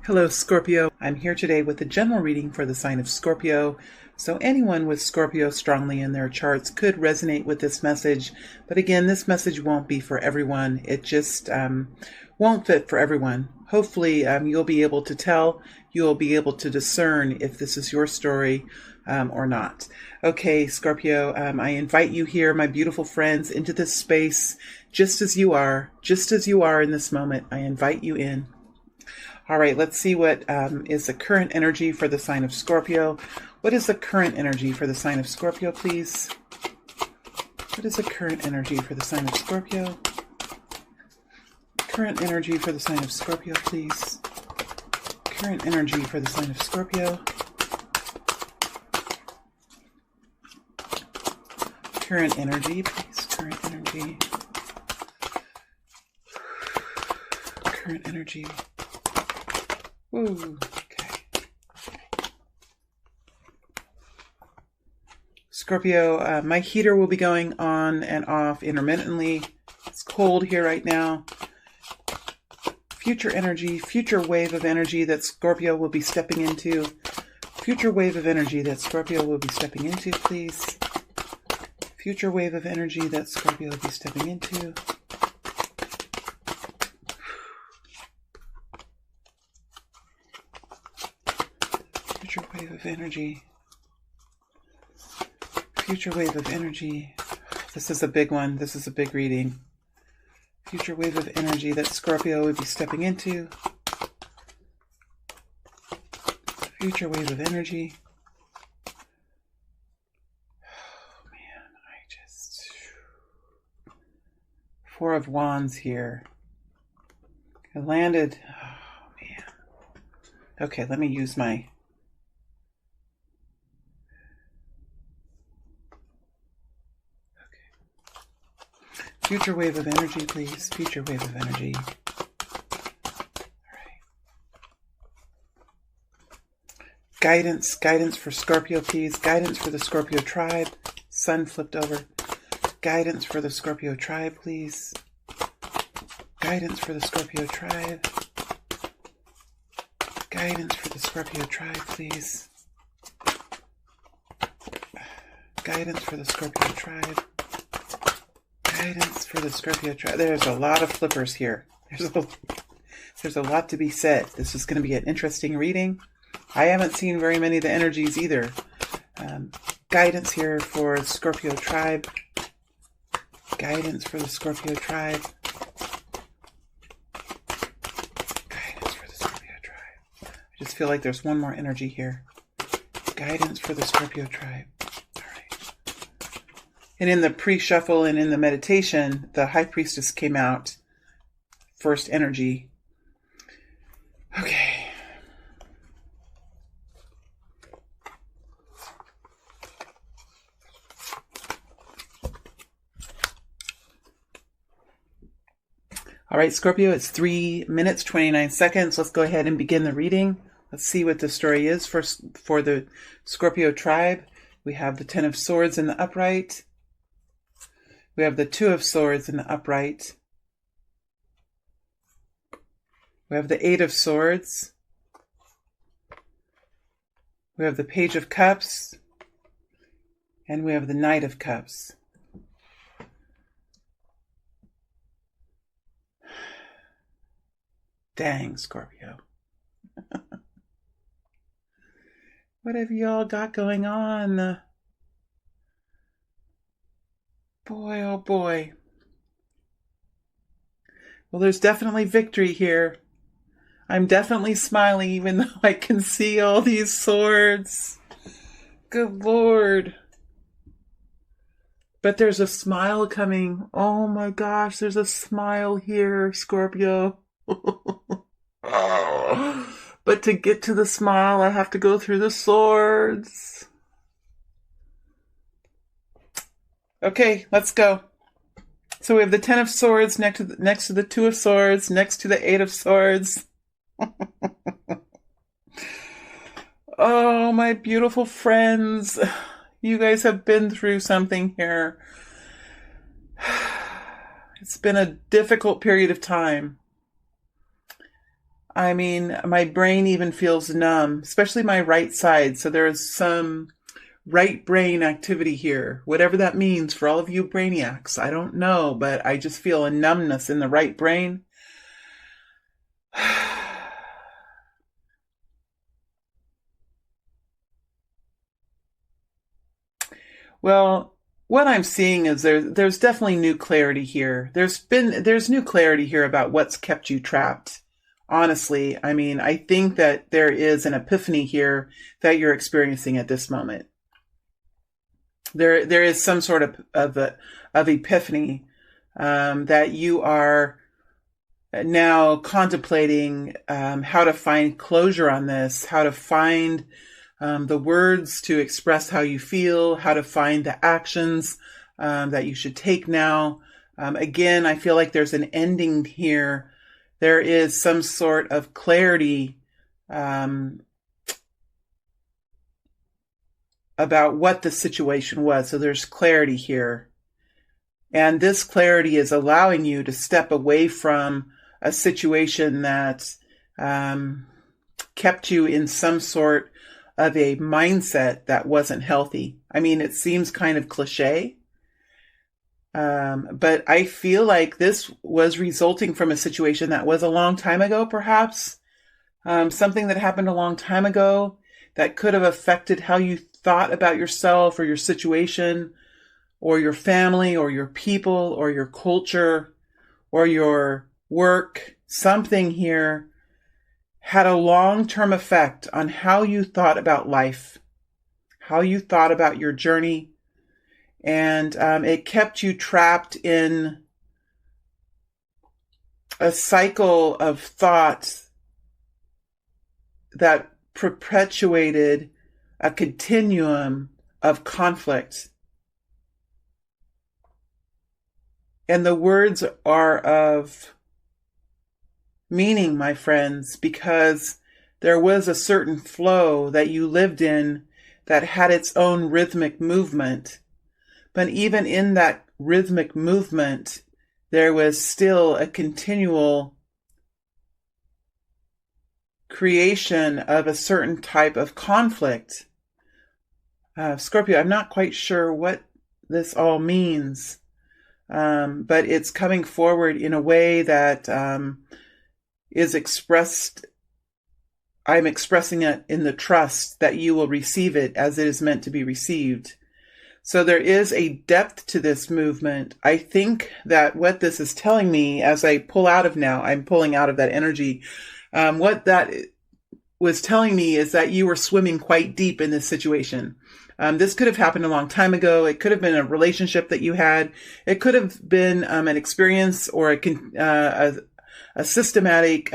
Hello, Scorpio. I'm here today with a general reading for the sign of Scorpio. So anyone with Scorpio strongly in their charts could resonate with this message. But again, this message won't be for everyone. It just won't fit for everyone. Hopefully, you'll be able to tell, you'll be able to discern if this is your story or not. Okay, Scorpio, I invite you here, my beautiful friends, into this space just as you are in this moment. I invite you in. All right, let's see what is the current energy for the sign of Scorpio. What is the current energy for the sign of Scorpio, please? What is the current energy for the sign of Scorpio? Current energy for the sign of Scorpio, please. Current energy for the sign of Scorpio. Current energy, please. Current energy. Current energy. Ooh, okay. Scorpio, my heater will be going on and off intermittently. It's cold here right now. Future energy, future wave of energy that Scorpio will be stepping into. Future wave of energy that Scorpio will be stepping into, please. Future wave of energy that Scorpio will be stepping into. Future wave of energy. Future wave of energy. This is a big one. This is a big reading. Future wave of energy that Scorpio would be stepping into. Future wave of energy. Oh man, Four of Wands here. I landed. Oh man. Okay, let me use my. Future wave of energy, please. Future wave of energy. All right. Guidance for Scorpio, please. Guidance for the Scorpio tribe. Sun flipped over. Guidance for the Scorpio tribe, please. Guidance for the Scorpio tribe. Guidance for the Scorpio tribe, please. Guidance for the Scorpio tribe. Guidance for the Scorpio tribe. There's a lot of flippers here. There's a lot to be said. This is going to be an interesting reading. I haven't seen very many of the energies either. Guidance here for Scorpio tribe. Guidance for the Scorpio tribe. Guidance for the Scorpio tribe. I just feel like there's one more energy here. Guidance for the Scorpio tribe. And in the pre-shuffle and in the meditation, the High Priestess came out first energy. Okay. All right, Scorpio, it's 3 minutes, 29 seconds. Let's go ahead and begin the reading. Let's see what the story is for the Scorpio tribe. We have the Ten of Swords in the upright. We have the Two of Swords in the upright. We have the Eight of Swords. We have the Page of Cups. And we have the Knight of Cups. Dang, Scorpio. What have y'all got going on? Boy, oh boy. Well, there's definitely victory here. I'm definitely smiling even though I can see all these swords. Good Lord. But there's a smile coming. Oh my gosh, there's a smile here, Scorpio. But to get to the smile, I have to go through the swords. Okay, let's go. So we have the Ten of Swords next to the Two of Swords, next to the Eight of Swords. Oh, my beautiful friends. You guys have been through something here. It's been a difficult period of time. I mean, my brain even feels numb, especially my right side. So there is some right brain activity here, whatever that means for all of you brainiacs. I don't know, but I just feel a numbness in the right brain. Well, what I'm seeing is there's definitely new clarity here. There's new clarity here about what's kept you trapped. Honestly, I mean, I think that there is an epiphany here that you're experiencing at this moment. There is some sort of epiphany that you are now contemplating how to find closure on this, how to find the words to express how you feel, how to find the actions that you should take now. Again, I feel like there's an ending here. There is some sort of clarity about what the situation was. So there's clarity here. And this clarity is allowing you to step away from a situation that kept you in some sort of a mindset that wasn't healthy. I mean, it seems kind of cliche, but I feel like this was resulting from a situation that was a long time ago, perhaps. Something that happened a long time ago that could have affected how you thought about yourself or your situation or your family or your people or your culture or your work. Something here had a long-term effect on how you thought about life, how you thought about your journey, and it kept you trapped in a cycle of thought that perpetuated a continuum of conflict. And the words are of meaning, my friends, because there was a certain flow that you lived in that had its own rhythmic movement. But even in that rhythmic movement, there was still a continual creation of a certain type of conflict. Scorpio, I'm not quite sure what this all means, but it's coming forward in a way that is expressed. I'm expressing it in the trust that you will receive it as it is meant to be received. So there is a depth to this movement. I think that what this is telling me as I pull out of now, I'm pulling out of that energy. What that was telling me is that you were swimming quite deep in this situation. This could have happened a long time ago. It could have been a relationship that you had. It could have been an experience or a systematic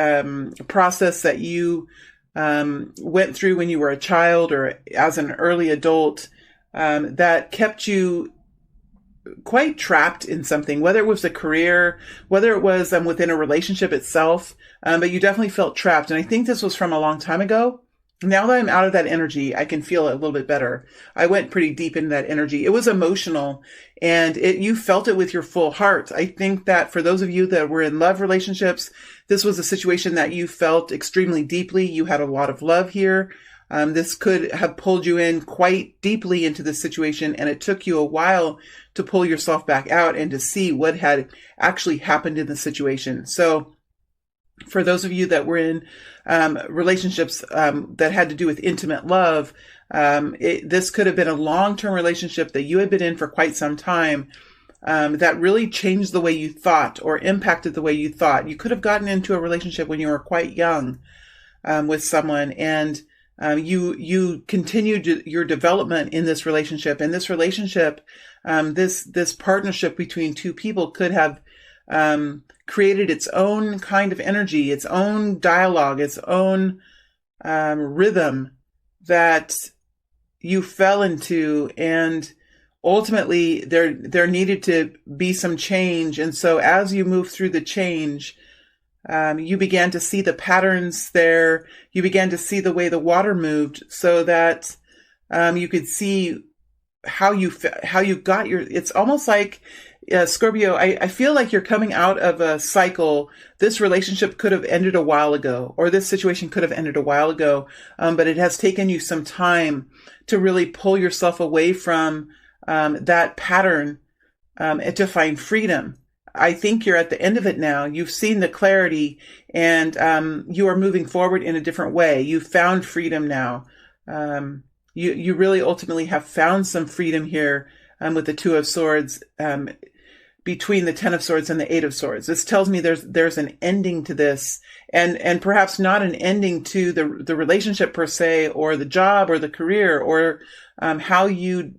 process that you went through when you were a child or as an early adult that kept you quite trapped in something, whether it was a career, whether it was within a relationship itself, but you definitely felt trapped. And I think this was from a long time ago. Now that I'm out of that energy, I can feel it a little bit better. I went pretty deep into that energy. It was emotional and you felt it with your full heart. I think that for those of you that were in love relationships, this was a situation that you felt extremely deeply. You had a lot of love here. This could have pulled you in quite deeply into this situation, and it took you a while to pull yourself back out and to see what had actually happened in the situation. So for those of you that were in relationships that had to do with intimate love, this could have been a long-term relationship that you had been in for quite some time that really changed the way you thought or impacted the way you thought. You could have gotten into a relationship when you were quite young with someone, and you continued your development in this relationship. And this relationship, this partnership between two people could have created its own kind of energy, its own dialogue, its own rhythm that you fell into. And ultimately, there needed to be some change. And so as you move through the change, you began to see the patterns there. You began to see the way the water moved, so that you could see how you got your. It's almost like Scorpio, I feel like you're coming out of a cycle. This relationship could have ended a while ago, or this situation could have ended a while ago, but it has taken you some time to really pull yourself away from that pattern and to find freedom. I think you're at the end of it now. You've seen the clarity, and you are moving forward in a different way. You've found freedom now. You really ultimately have found some freedom here with the Two of Swords, between the Ten of Swords and the Eight of Swords. This tells me there's an ending to this, and perhaps not an ending to the relationship per se, or the job, or the career, or how you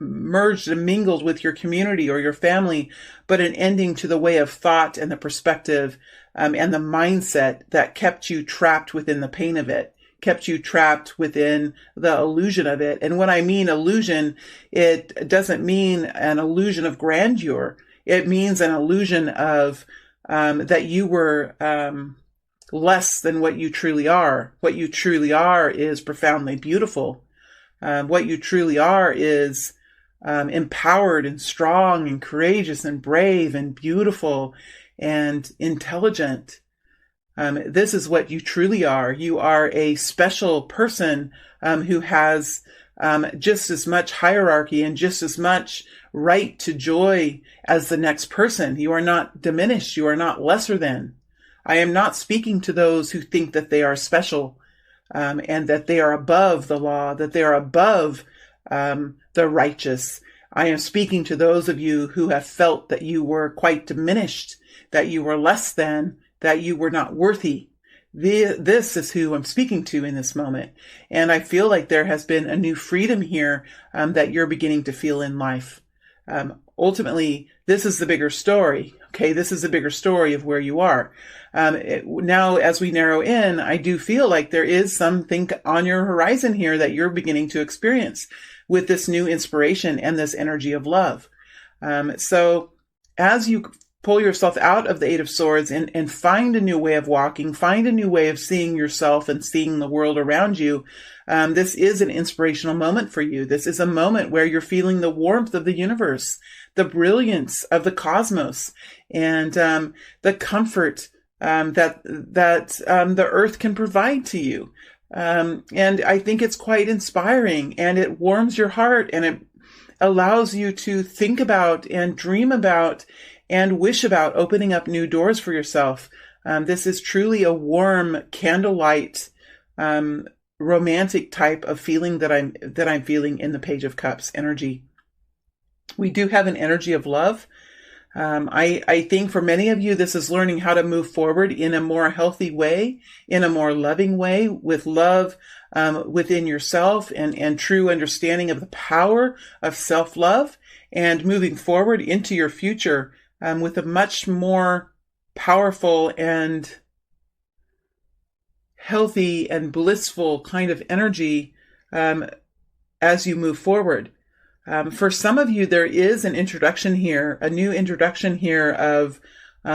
merged and mingled with your community or your family, but an ending to the way of thought and the perspective and the mindset that kept you trapped within the pain of it, kept you trapped within the illusion of it. And when I mean illusion, it doesn't mean an illusion of grandeur. It means an illusion of that you were less than what you truly are. What you truly are is profoundly beautiful. What you truly are is empowered and strong and courageous and brave and beautiful and intelligent. This is what you truly are. You are a special person who has just as much hierarchy and just as much right to joy as the next person. You are not diminished. You are not lesser than. I am not speaking to those who think that they are special and that they are above the law, that they are above the righteous. I am speaking to those of you who have felt that you were quite diminished, that you were less than, that you were not worthy. This is who I'm speaking to in this moment. And I feel like there has been a new freedom here that you're beginning to feel in life. Ultimately, this is the bigger story. Okay, this is the bigger story of where you are. Now, as we narrow in, I do feel like there is something on your horizon here that you're beginning to experience with this new inspiration and this energy of love. So as you pull yourself out of the Eight of Swords and find a new way of walking, find a new way of seeing yourself and seeing the world around you, this is an inspirational moment for you. This is a moment where you're feeling the warmth of the universe, the brilliance of the cosmos, and the comfort that the earth can provide to you. And I think it's quite inspiring, and it warms your heart, and it allows you to think about and dream about and wish about opening up new doors for yourself. This is truly a warm candlelight, romantic type of feeling that I'm feeling in the Page of Cups energy. We do have an energy of love. I think for many of you, this is learning how to move forward in a more healthy way, in a more loving way, with love within yourself and true understanding of the power of self-love, and moving forward into your future with a much more powerful and healthy and blissful kind of energy as you move forward. For some of you, there is an introduction here, a new introduction here of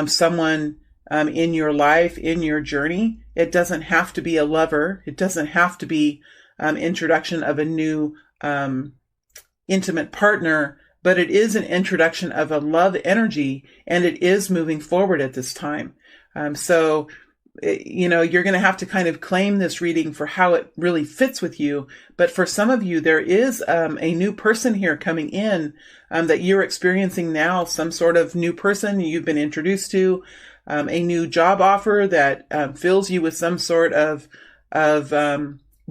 someone in your life, in your journey. It doesn't have to be a lover. It doesn't have to be introduction of a new intimate partner, but it is an introduction of a love energy, and it is moving forward at this time. So you're going to have to kind of claim this reading for how it really fits with you. But for some of you, there is a new person here coming in that you're experiencing now, some sort of new person you've been introduced to, a new job offer that fills you with some sort of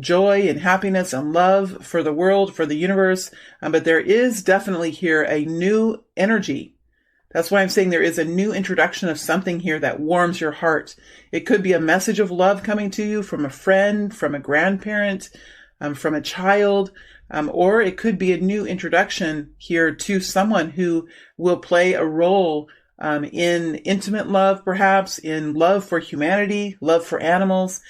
joy and happiness and love for the world, for the universe. But there is definitely here a new energy. That's why I'm saying there is a new introduction of something here that warms your heart. It could be a message of love coming to you from a friend, from a grandparent, from a child, or it could be a new introduction here to someone who will play a role in intimate love, perhaps in love for humanity, love for animals.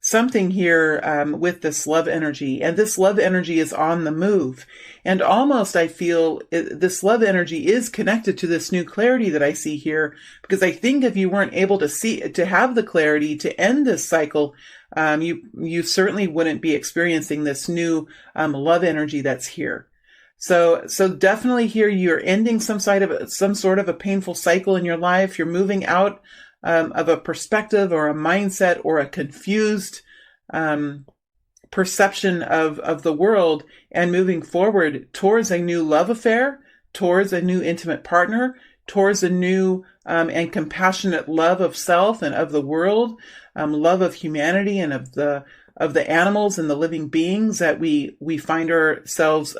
Something here with this love energy, and this love energy is on the move. And almost I feel this love energy is connected to this new clarity that I see here, because I think if you weren't able to have the clarity to end this cycle, you certainly wouldn't be experiencing this new love energy that's here. So definitely here you're ending some sort of a painful cycle in your life. You're moving out of a perspective or a mindset or a confused perception of the world, and moving forward towards a new love affair, towards a new intimate partner, towards a new and compassionate love of self and of the world, love of humanity and of the animals and the living beings that we find ourselves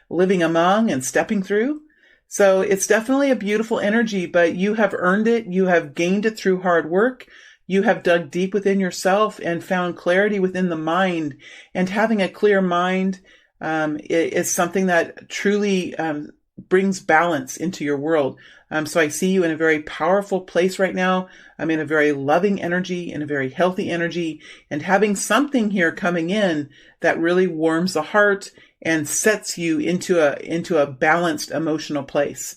living among and stepping through. So it's definitely a beautiful energy, but you have earned it. You have gained it through hard work. You have dug deep within yourself and found clarity within the mind. And having a clear mind is something that truly brings balance into your world. So I see you in a very powerful place right now. I'm in a very loving energy, in a very healthy energy, and having something here coming in that really warms the heart and sets you into a balanced emotional place.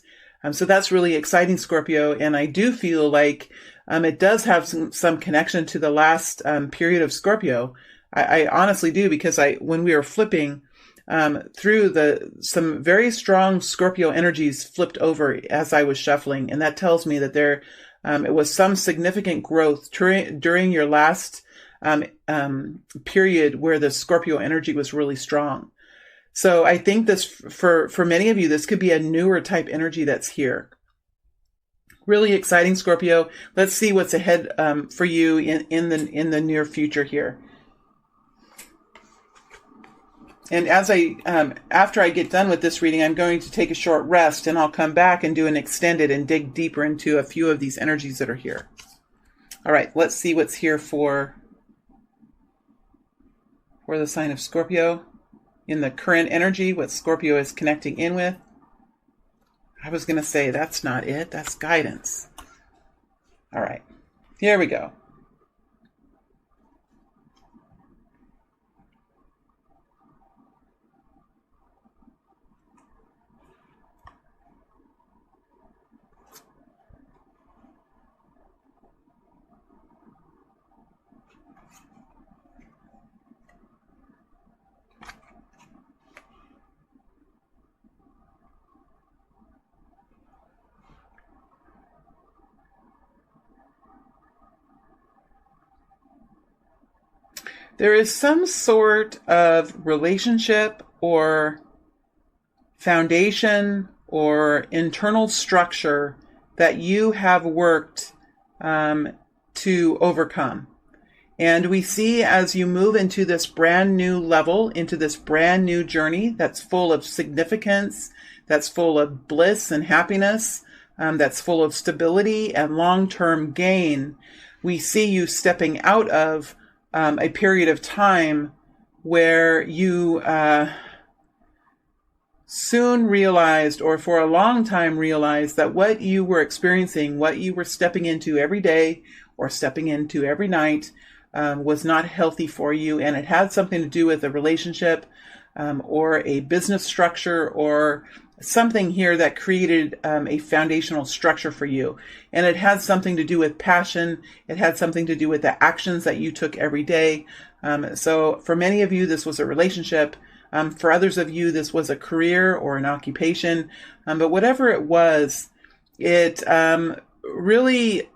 So that's really exciting, Scorpio. And I do feel like it does have some connection to the last period of Scorpio. I honestly do, because when we were flipping through some very strong Scorpio energies flipped over as I was shuffling. And that tells me that it was some significant growth during your last period where the Scorpio energy was really strong. So I think this, for many of you, this could be a newer type energy that's here. Really exciting, Scorpio. Let's see what's ahead for you in the near future here. And after I get done with this reading, I'm going to take a short rest, and I'll come back and do an extended and dig deeper into a few of these energies that are here. All right, let's see what's here for the sign of Scorpio in the current energy, what Scorpio is connecting in with. I was going to say that's not it. That's guidance. All right, here we go. There is some sort of relationship or foundation or internal structure that you have worked to overcome. And we see as you move into this brand new level, into this brand new journey that's full of significance, that's full of bliss and happiness, that's full of stability and long-term gain, we see you stepping out of a period of time where you soon realized, or for a long time realized, that what you were experiencing, what you were stepping into every day or stepping into every night was not healthy for you. And it had something to do with a relationship or a business structure or something here that created a foundational structure for you. And it had something to do with passion. It had something to do with the actions that you took every day. So for many of you, this was a relationship. For others of you, this was a career or an occupation. But whatever it was, it really,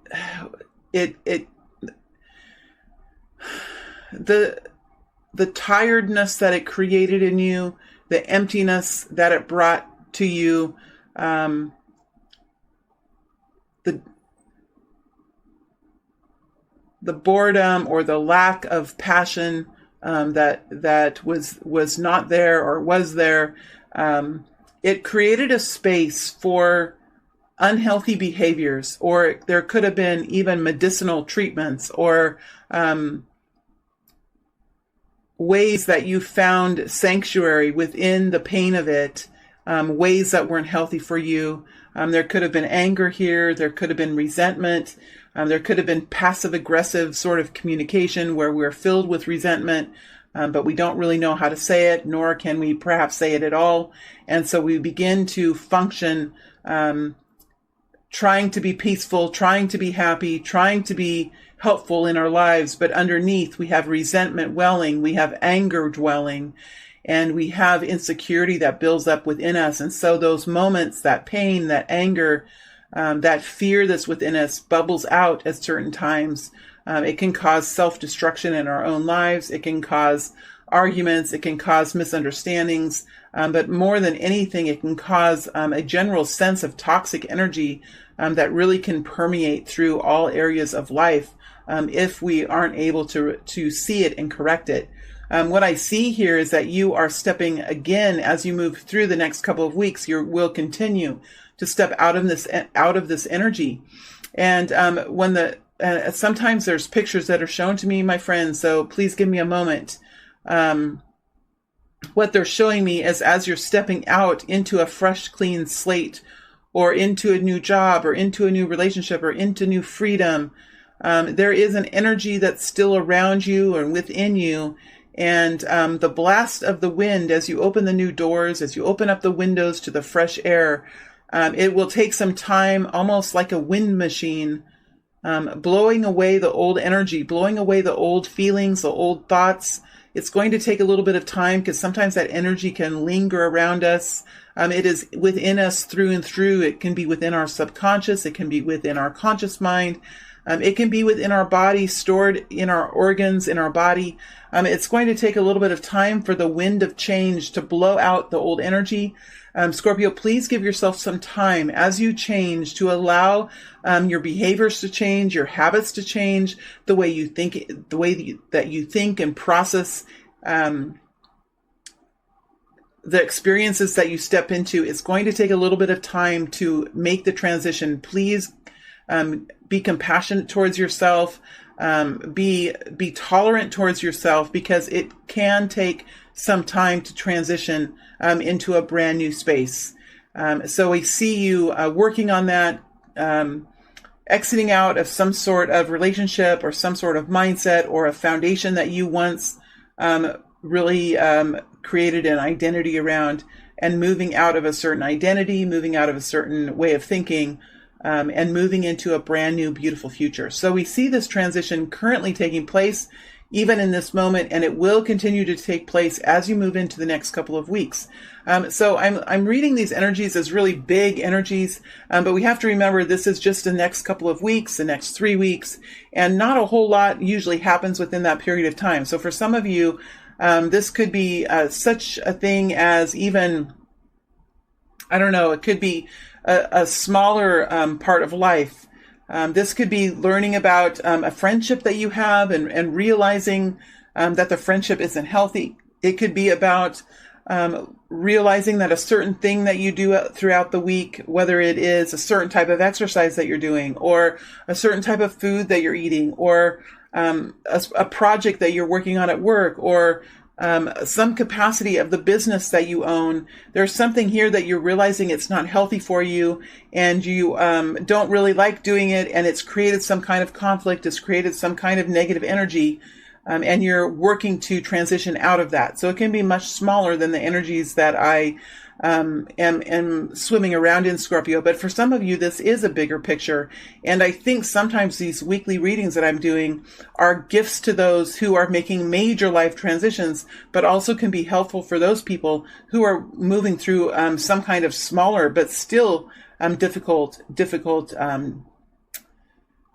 the tiredness that it created in you, the emptiness that it brought to you, the boredom or the lack of passion that was not there or was there, it created a space for unhealthy behaviors, or there could have been even medicinal treatments or ways that you found sanctuary within the pain of it, ways that weren't healthy for you. There could have been anger here. There could have been resentment. There could have been passive-aggressive sort of communication where we're filled with resentment, but we don't really know how to say it, nor can we perhaps say it at all. And so we begin to function trying to be peaceful, trying to be happy, trying to be helpful in our lives, but underneath we have resentment welling, we have anger dwelling. and we have insecurity that builds up within us. And so those moments, that pain, that anger, that fear that's within us bubbles out at certain times. It can cause self-destruction in our own lives. It can cause arguments. It can cause misunderstandings. But more than anything, it can cause a general sense of toxic energy that really can permeate through all areas of life if we aren't able to see it and correct it. What I see here is that you are stepping again as you move through the next couple of weeks. You will continue to step out of this energy, and sometimes there's pictures that are shown to me, my friends. So please give me a moment. What they're showing me is as you're stepping out into a fresh, clean slate, or into a new job, or into a new relationship, or into new freedom, there is an energy that's still around you or within you. And the blast of the wind, as you open the new doors, as you open up the windows to the fresh air, it will take some time, almost like a wind machine, blowing away the old energy, blowing away the old feelings, the old thoughts. It's going to take a little bit of time because sometimes that energy can linger around us. It is within us through and through. It can be within our subconscious. It can be within our conscious mind. It can be within our body, stored in our organs, in our body. It's going to take a little bit of time for the wind of change to blow out the old energy. Scorpio, please give yourself some time as you change to allow your behaviors to change, your habits to change, the way you think, that you think and process the experiences that you step into. It's going to take a little bit of time to make the transition. Please be compassionate towards yourself. Be tolerant towards yourself, because it can take some time to transition into a brand new space. So we see you working on that, exiting out of some sort of relationship or some sort of mindset or a foundation that you once really created an identity around, and moving out of a certain identity, moving out of a certain way of thinking, and moving into a brand new, beautiful future. So we see this transition currently taking place even in this moment, and it will continue to take place as you move into the next couple of weeks. So I'm reading these energies as really big energies, but we have to remember this is just the next couple of weeks, the next 3 weeks, and not a whole lot usually happens within that period of time. So for some of you, this could be such a thing as even, I don't know, it could be a smaller part of life. This could be learning about a friendship that you have and realizing that the friendship isn't healthy. It could be about realizing that a certain thing that you do throughout the week, whether it is a certain type of exercise that you're doing, or a certain type of food that you're eating, or a project that you're working on at work, or some capacity of the business that you own. There's something here that you're realizing it's not healthy for you, and you don't really like doing it, and it's created some kind of conflict, it's created some kind of negative energy, and you're working to transition out of that. So it can be much smaller than the energies that I am swimming around in, Scorpio. But for some of you, this is a bigger picture. And I think sometimes these weekly readings that I'm doing are gifts to those who are making major life transitions, but also can be helpful for those people who are moving through some kind of smaller, but still difficult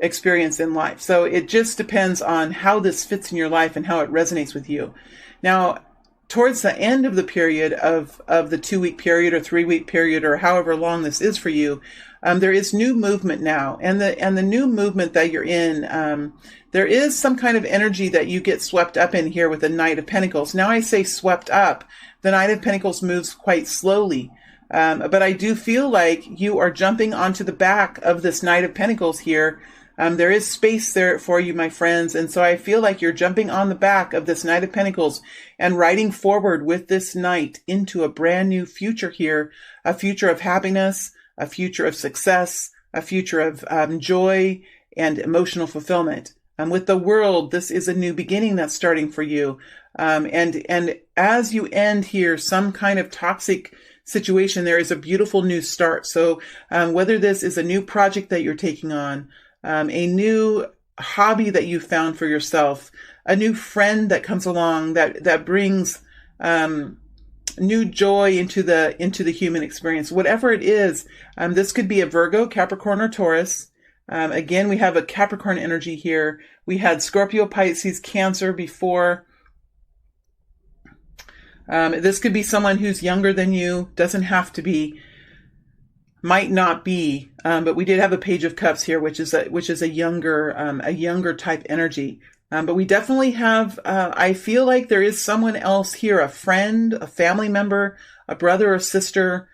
experience in life. So it just depends on how this fits in your life and how it resonates with you. Now, towards the end of the period of the 2-week period or 3-week period, or however long this is for you, there is new movement now, and the new movement that you're in, there is some kind of energy that you get swept up in here with the Knight of Pentacles. Now I say swept up. The Knight of Pentacles moves quite slowly, but I do feel like you are jumping onto the back of this Knight of Pentacles here. There is space there for you, my friends. And so I feel like you're jumping on the back of this Knight of Pentacles and riding forward with this Knight into a brand new future here, a future of happiness, a future of success, a future of joy and emotional fulfillment. With the World, this is a new beginning that's starting for you. And as you end here, some kind of toxic situation, there is a beautiful new start. So whether this is a new project that you're taking on, a new hobby that you found for yourself, a new friend that comes along that brings new joy into the human experience. Whatever it is, this could be a Virgo, Capricorn, or Taurus. Again, we have a Capricorn energy here. We had Scorpio, Pisces, Cancer before. This could be someone who's younger than you. Doesn't have to be. Might not be. But we did have a Page of Cups here, which is a younger type energy. But we definitely have, I feel like there is someone else here, a friend, a family member, a brother or sister.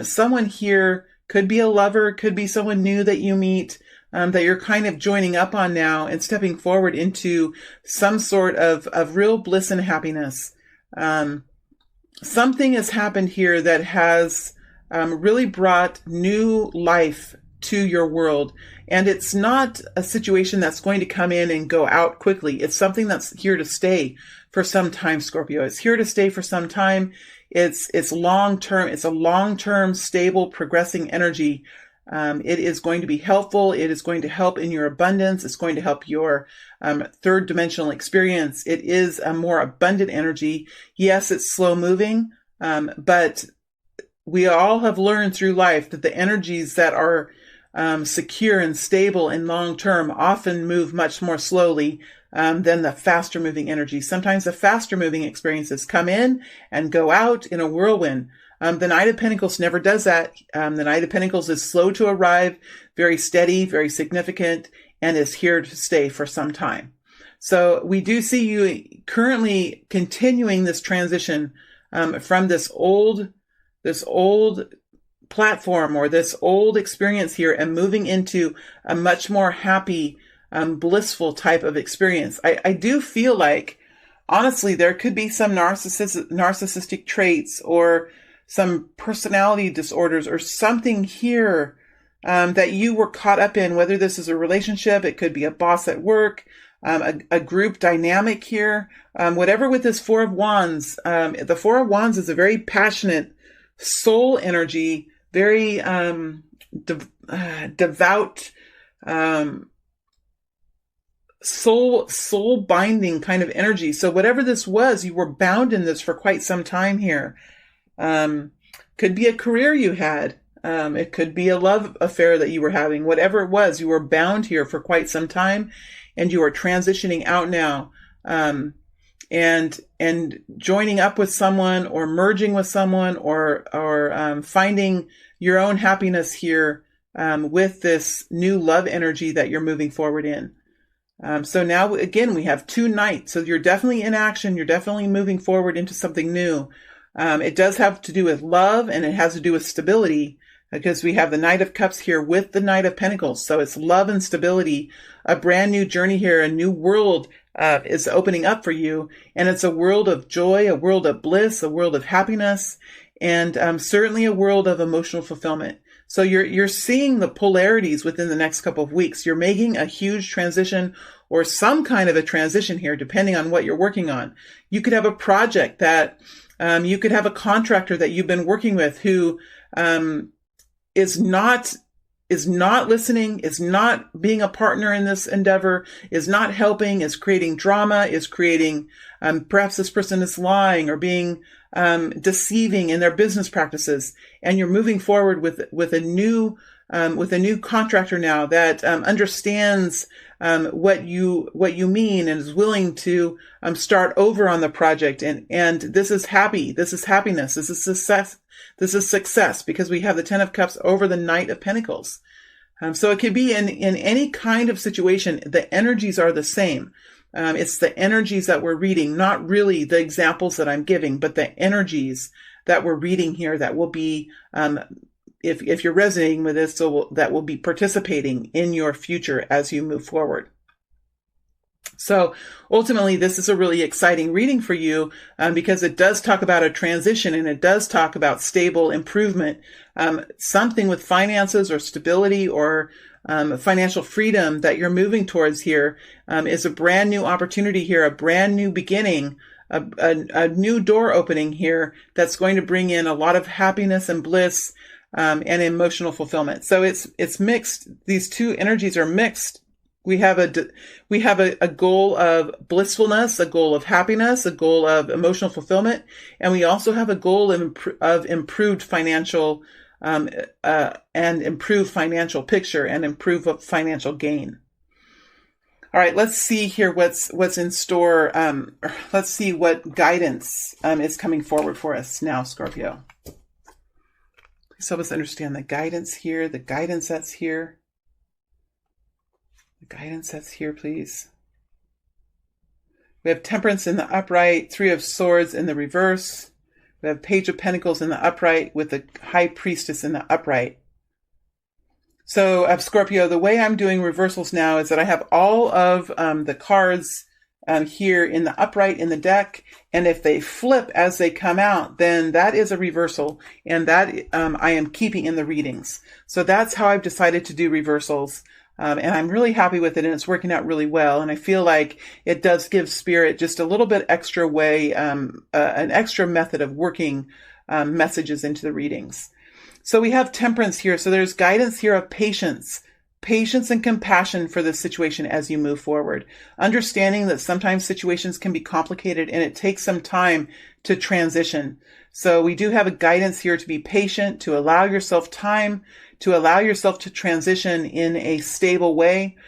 Someone here could be a lover, could be someone new that you meet, that you're kind of joining up on now and stepping forward into some sort of real bliss and happiness. Something has happened here that has really brought new life to your world. And it's not a situation that's going to come in and go out quickly. It's something that's here to stay for some time, Scorpio. It's here to stay for some time. It's long-term. It's a long-term, stable, progressing energy. It is going to be helpful. It is going to help in your abundance. It's going to help your third dimensional experience. It is a more abundant energy. Yes, it's slow moving, but we all have learned through life that the energies that are secure and stable and long-term often move much more slowly than the faster moving energy. Sometimes the faster moving experiences come in and go out in a whirlwind. The Knight of Pentacles never does that. The Knight of Pentacles is slow to arrive, very steady, very significant, and is here to stay for some time. So we do see you currently continuing this transition from this old platform or this old experience here and moving into a much more happy, blissful type of experience. I do feel like, honestly, there could be some narcissistic traits or some personality disorders or something here that you were caught up in, whether this is a relationship, it could be a boss at work, a group dynamic here, whatever with this Four of Wands. The Four of Wands is a very passionate soul energy, very devout, soul binding kind of energy. So whatever this was, you were bound in this for quite some time here. Could be a career you had. It could be a love affair that you were having. Whatever it was, you were bound here for quite some time, and you are transitioning out now. And joining up with someone or merging with someone or finding your own happiness here with this new love energy that you're moving forward in. So now, again, we have two knights. So you're definitely in action. You're definitely moving forward into something new. It does have to do with love, and it has to do with stability, because we have the Knight of Cups here with the Knight of Pentacles. So it's love and stability, a brand new journey here, a new world is opening up for you. And it's a world of joy, a world of bliss, a world of happiness, and certainly a world of emotional fulfillment. So you're seeing the polarities within the next couple of weeks. You're making a huge transition or some kind of a transition here, depending on what you're working on. You could have a project that you could have a contractor that you've been working with who is not listening, is not being a partner in this endeavor, is not helping, is creating drama, is creating, perhaps this person is lying or being deceiving in their business practices. And you're moving forward with a new contractor now that understands what you mean and is willing to start over on the project. And this is happy. This is happiness. This is success. This is success, because we have the Ten of Cups over the Knight of Pentacles. So it could be in any kind of situation. The energies are the same. It's the energies that we're reading, not really the examples that I'm giving, but the energies that we're reading here that will be, if you're resonating with this, that will be participating in your future as you move forward. So ultimately, this is a really exciting reading for you because it does talk about a transition, and it does talk about stable improvement, something with finances or stability or financial freedom that you're moving towards here is a brand new opportunity here, a brand new beginning, a new door opening here that's going to bring in a lot of happiness and bliss and emotional fulfillment. So it's mixed. These two energies are mixed We have a goal of blissfulness, a goal of happiness, a goal of emotional fulfillment, and we also have a goal of improved financial and improved financial picture and improved financial gain. All right, let's see here what's in store. Let's see what guidance is coming forward for us now, Scorpio. Please help us understand the guidance here, the guidance that's here. The guidance that's here, please. We have Temperance in the upright, Three of Swords in the reverse. We have Page of Pentacles in the upright with the High Priestess in the upright. So, Scorpio, the way I'm doing reversals now is that I have all of the cards here in the upright in the deck, and if they flip as they come out, then that is a reversal, and that I am keeping in the readings. So that's how I've decided to do reversals. And I'm really happy with it, and it's working out really well. And I feel like it does give Spirit just a little bit extra way, an extra method of working messages into the readings. So we have Temperance here. So there's guidance here of patience and compassion for the situation as you move forward. Understanding that sometimes situations can be complicated and it takes some time to transition. So we do have a guidance here to be patient, to allow yourself time, to allow yourself to transition in a stable way.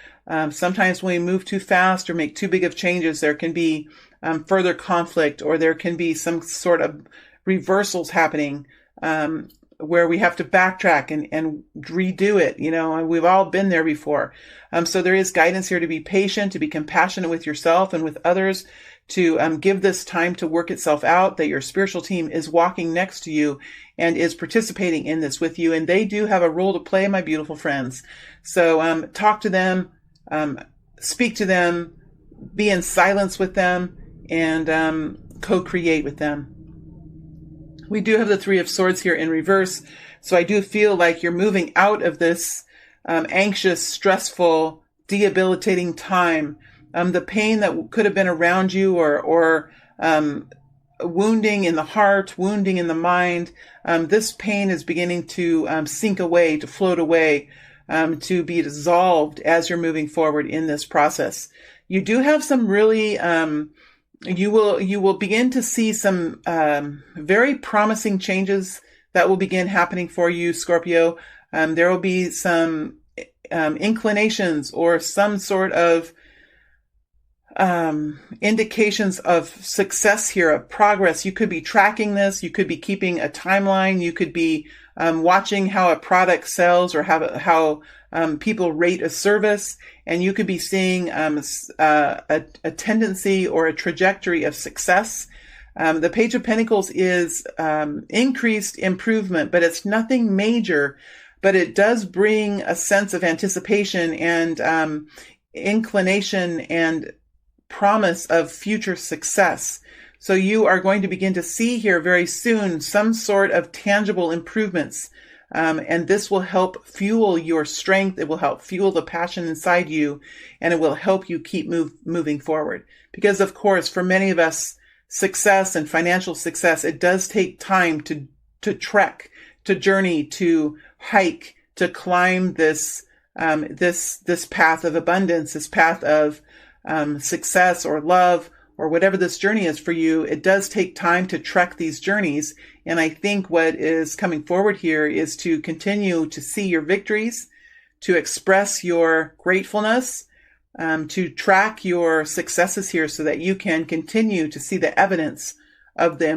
Sometimes when we move too fast or make too big of changes, there can be further conflict, or there can be some sort of reversals happening where we have to backtrack and redo it. You know, and we've all been there before. So there is guidance here to be patient, to be compassionate with yourself and with others, to give this time to work itself out, that your spiritual team is walking next to you and is participating in this with you. And they do have a role to play, my beautiful friends. So talk to them, speak to them, be in silence with them, and co-create with them. We do have the Three of Swords here in reverse. So I do feel like you're moving out of this anxious, stressful, debilitating time. The pain that could have been around you, or wounding in the heart, wounding in the mind. This pain is beginning to sink away, to float away, to be dissolved as you're moving forward in this process. You do have some really, you will begin to see some very promising changes that will begin happening for you, Scorpio. There will be some inclinations or some sort of indications of success here, of progress. You could be tracking this. You could be keeping a timeline. You could be watching how a product sells, or how people rate a service. And you could be seeing a tendency or a trajectory of success. The Page of Pentacles is increased improvement, but it's nothing major. But it does bring a sense of anticipation and inclination and promise of future success. So you are going to begin to see here very soon some sort of tangible improvements. And this will help fuel your strength. It will help fuel the passion inside you, and it will help you keep moving forward. Because of course, for many of us, success and financial success, it does take time to trek, to journey, to hike, to climb this path of abundance, this path of success or love, or whatever this journey is for you. It does take time to trek these journeys. And I think what is coming forward here is to continue to see your victories, to express your gratefulness, to track your successes here so that you can continue to see the evidence of the